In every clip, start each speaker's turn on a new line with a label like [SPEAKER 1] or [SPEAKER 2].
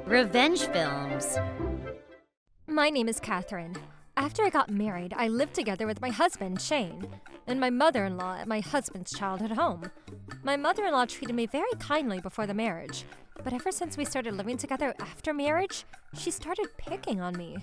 [SPEAKER 1] Revenge films.
[SPEAKER 2] My name is Catherine. After I got married, I lived together with my husband, Shane, and my mother-in-law at my husband's childhood home. My mother-in-law treated me very kindly before the marriage, but ever since we started living together after marriage, she started picking on me.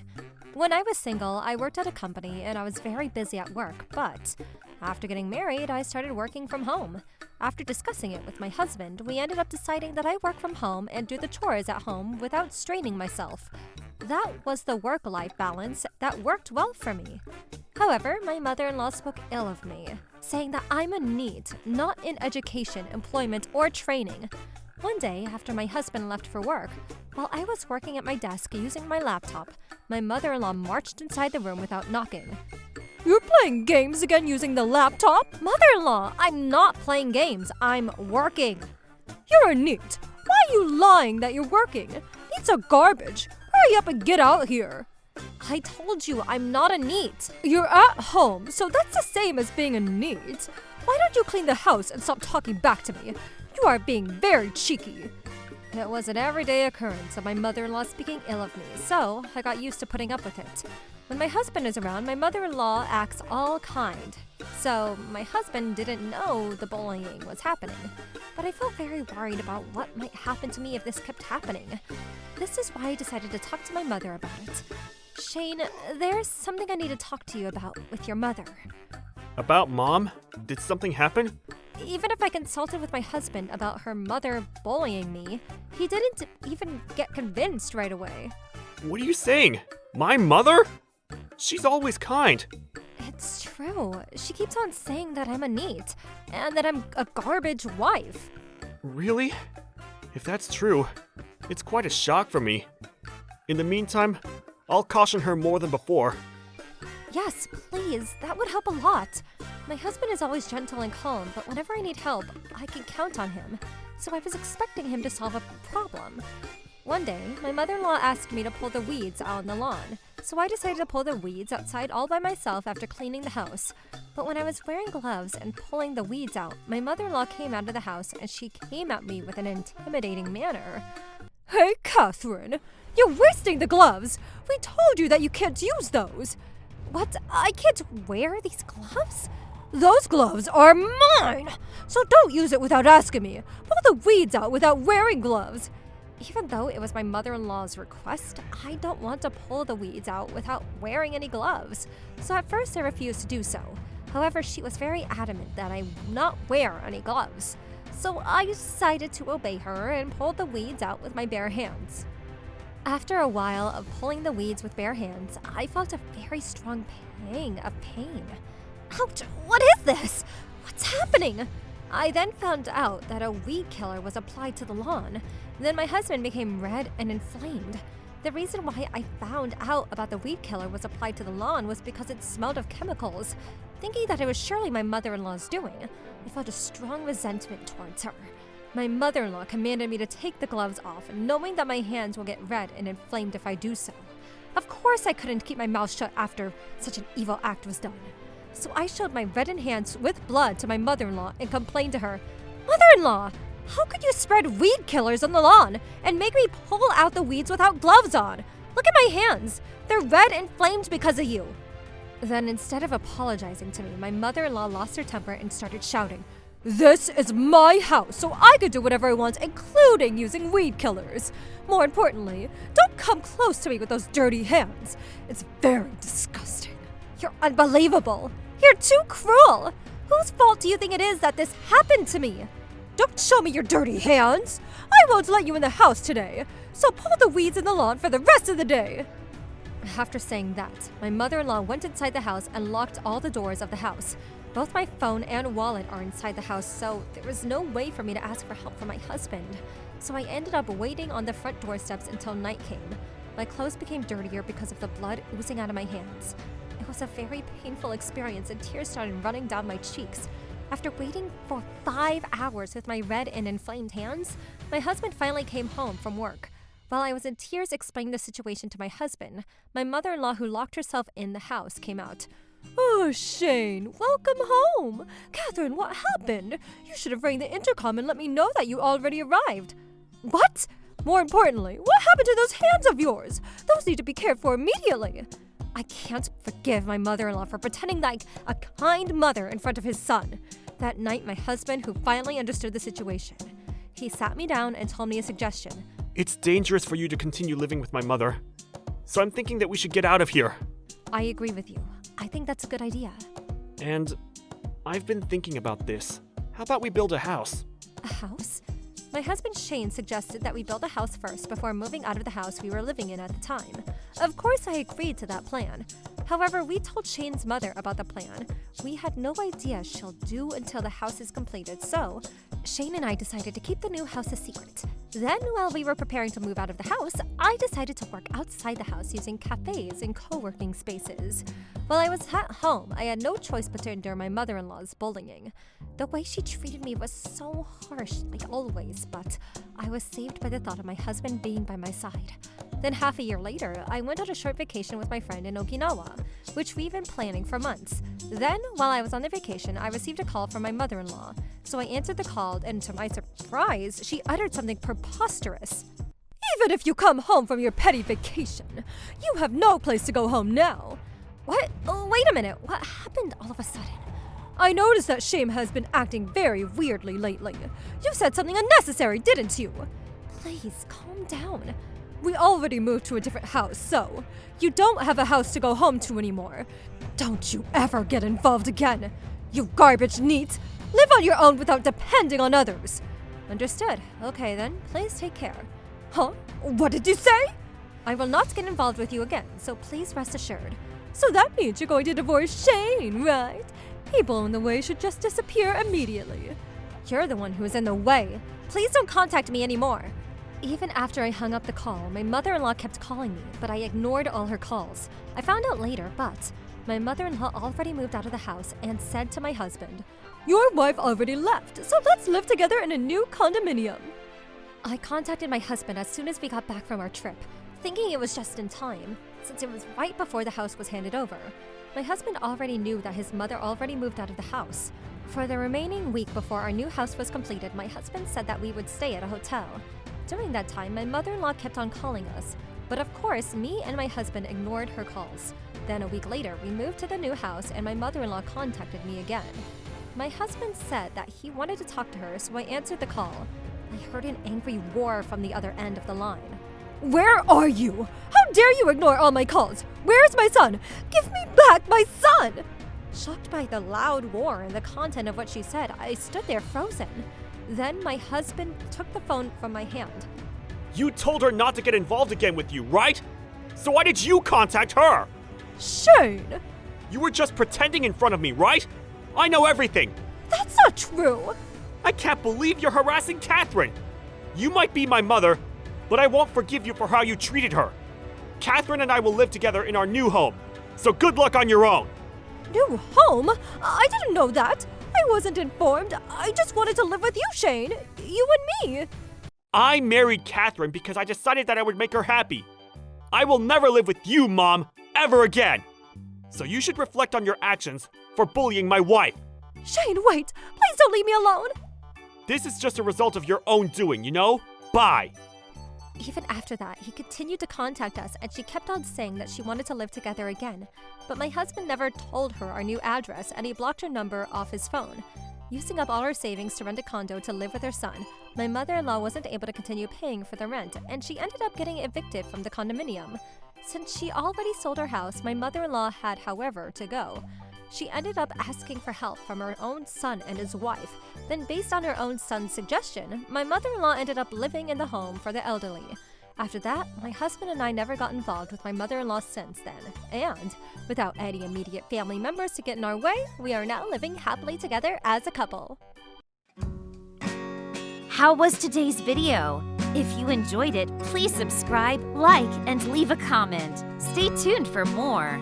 [SPEAKER 2] When I was single, I worked at a company and I was very busy at work, but after getting married, I started working from home. After discussing it with my husband, we ended up deciding that I work from home and do the chores at home without straining myself. That was the work-life balance that worked well for me. However, my mother-in-law spoke ill of me, saying that I'm a NEET, not in education, employment, or training. One day, after my husband left for work, while I was working at my desk using my laptop, my mother-in-law marched inside the room without knocking. "You're playing games again using the laptop?" "Mother-in-law, I'm not playing games, I'm working." "You're a NEET. Why are you lying that you're working? NEETs are garbage. Hurry up and get out here." "I told you I'm not a NEET." "You're at home, so that's the same as being a NEET. Why don't you clean the house and stop talking back to me? You are being very cheeky." It was an everyday occurrence of my mother-in-law speaking ill of me, so I got used to putting up with it. When my husband is around, my mother-in-law acts all kind. So my husband didn't know the bullying was happening, but I felt very worried about what might happen to me if this kept happening. This is why I decided to talk to my mother about it. "Shane, there's something I need to talk to you about with your mother."
[SPEAKER 3] About Mom? Did something happen?
[SPEAKER 2] Even if I consulted with my husband about her mother bullying me, he didn't even get convinced right away.
[SPEAKER 3] What are you saying? My mother? She's always kind.
[SPEAKER 2] It's true. She keeps on saying that I'm a NEET and that I'm a garbage wife.
[SPEAKER 3] Really? If that's true, it's quite a shock for me. In the meantime, I'll caution her more than before.
[SPEAKER 2] Yes, please. That would help a lot. My husband is always gentle and calm, but whenever I need help, I can count on him. So I was expecting him to solve a problem. One day, my mother-in-law asked me to pull the weeds out on the lawn, so I decided to pull the weeds outside all by myself after cleaning the house. But when I was wearing gloves and pulling the weeds out, my mother-in-law came out of the house and she came at me with an intimidating manner. "Hey, Catherine, you're wasting the gloves! We told you that you can't use those!" "What? I can't wear these gloves?" "Those gloves are mine! So don't use it without asking me. Pull the weeds out without wearing gloves." Even though it was my mother-in-law's request, I don't want to pull the weeds out without wearing any gloves. So at first I refused to do so. However, she was very adamant that I not wear any gloves. So I decided to obey her and pull the weeds out with my bare hands. After a while of pulling the weeds with bare hands, I felt a very strong pang of pain. Ouch! What is this? What's happening? I then found out that a weed killer was applied to the lawn. Then my husband became red and inflamed. The reason why I found out about the weed killer was applied to the lawn was because it smelled of chemicals. Thinking that it was surely my mother-in-law's doing, I felt a strong resentment towards her. My mother-in-law commanded me to take the gloves off, knowing that my hands will get red and inflamed if I do so. Of course I couldn't keep my mouth shut after such an evil act was done. So I showed my reddened hands with blood to my mother-in-law and complained to her, "Mother-in-law, how could you spread weed killers on the lawn and make me pull out the weeds without gloves on? Look at my hands. They're red and inflamed because of you." Then instead of apologizing to me, my mother-in-law lost her temper and started shouting, "This is my house, so I could do whatever I want, including using weed killers. More importantly, don't come close to me with those dirty hands. It's very disgusting. You're unbelievable. You're too cruel. Whose fault do you think it is that this happened to me? Don't show me your dirty hands. I won't let you in the house today, so pull the weeds in the lawn for the rest of the day." After saying that, my mother-in-law went inside the house and locked all the doors of the house. Both my phone and wallet are inside the house, so there was no way for me to ask for help from my husband. So I ended up waiting on the front doorsteps until night came. My clothes became dirtier because of the blood oozing out of my hands. It was a very painful experience and tears started running down my cheeks. After waiting for 5 hours with my red and inflamed hands, my husband finally came home from work. While I was in tears explaining the situation to my husband, my mother-in-law, who locked herself in the house, came out. Oh, Shane, welcome home. Catherine, what happened? You should have rang the intercom and let me know that you already arrived. What? More importantly, what happened to those hands of yours? Those need to be cared for immediately. I can't forgive my mother-in-law for pretending like a kind mother in front of his son. That night, my husband, who finally understood the situation, he sat me down and told me a suggestion.
[SPEAKER 3] It's dangerous for you to continue living with my mother, so I'm thinking that we should get out of here.
[SPEAKER 2] I agree with you. I think that's a good idea.
[SPEAKER 3] And I've been thinking about this. How about we build a house?
[SPEAKER 2] A house? My husband Shane suggested that we build a house first before moving out of the house we were living in at the time. Of course, I agreed to that plan. However, we told Shane's mother about the plan. We had no idea she'll do until the house is completed, so Shane and I decided to keep the new house a secret. Then, while we were preparing to move out of the house, I decided to work outside the house using cafes and co-working spaces. While I was at home, I had no choice but to endure my mother-in-law's bullying. The way she treated me was so harsh, like always, but I was saved by the thought of my husband being by my side. Then half a year later, I went on a short vacation with my friend in Okinawa, which we've been planning for months. Then, while I was on the vacation, I received a call from my mother-in-law. So I answered the call, and to my surprise, she uttered something preposterous. Even if you come home from your petty vacation, you have no place to go home now. What? Oh, wait a minute. What happened all of a sudden? I noticed that Shane has been acting very weirdly lately. You said something unnecessary, didn't you? Please, calm down. We already moved to a different house, so you don't have a house to go home to anymore. Don't you ever get involved again. You garbage neat. Live on your own without depending on others. Understood. Okay then, please take care. Huh? What did you say? I will not get involved with you again, so please rest assured. So that means you're going to divorce Shane, right? People in the way should just disappear immediately. You're the one who is in the way. Please don't contact me anymore. Even after I hung up the call, my mother-in-law kept calling me, but I ignored all her calls. I found out later, but my mother-in-law already moved out of the house and said to my husband, "Your wife already left, so let's live together in a new condominium." I contacted my husband as soon as we got back from our trip, thinking it was just in time, since it was right before the house was handed over. My husband already knew that his mother already moved out of the house. For the remaining week before our new house was completed, my husband said that we would stay at a hotel. During that time, my mother-in-law kept on calling us, but of course, me and my husband ignored her calls. Then a week later, we moved to the new house and my mother-in-law contacted me again. My husband said that he wanted to talk to her, so I answered the call. I heard an angry roar from the other end of the line. Where are you? How dare you ignore all my calls? Where's my son? Give me back my son! Shocked by the loud roar and the content of what she said, I stood there frozen. Then my husband took the phone from my hand.
[SPEAKER 3] You told her not to get involved again with you, right? So why did you contact her?
[SPEAKER 2] Shane!
[SPEAKER 3] You were just pretending in front of me, right? I know everything.
[SPEAKER 2] That's not true!
[SPEAKER 3] I can't believe you're harassing Catherine. You might be my mother, but I won't forgive you for how you treated her. Catherine and I will live together in our new home, so good luck on your own.
[SPEAKER 2] New home? I didn't know that. I wasn't informed. I just wanted to live with you, Shane. You and me.
[SPEAKER 3] I married Catherine because I decided that I would make her happy. I will never live with you, Mom, ever again. So you should reflect on your actions for bullying my wife.
[SPEAKER 2] Shane, wait. Please don't leave me alone.
[SPEAKER 3] This is just a result of your own doing, you know? Bye.
[SPEAKER 2] Even after that, he continued to contact us and she kept on saying that she wanted to live together again. But my husband never told her our new address and he blocked her number off his phone. Using up all her savings to rent a condo to live with her son, my mother-in-law wasn't able to continue paying for the rent and she ended up getting evicted from the condominium. Since she already sold her house, my mother-in-law had, however, to go. She ended up asking for help from her own son and his wife. Then, based on her own son's suggestion, my mother-in-law ended up living in the home for the elderly. After that, my husband and I never got involved with my mother-in-law since then. And, without any immediate family members to get in our way, we are now living happily together as a couple.
[SPEAKER 1] How was today's video? If you enjoyed it, please subscribe, like, and leave a comment. Stay tuned for more.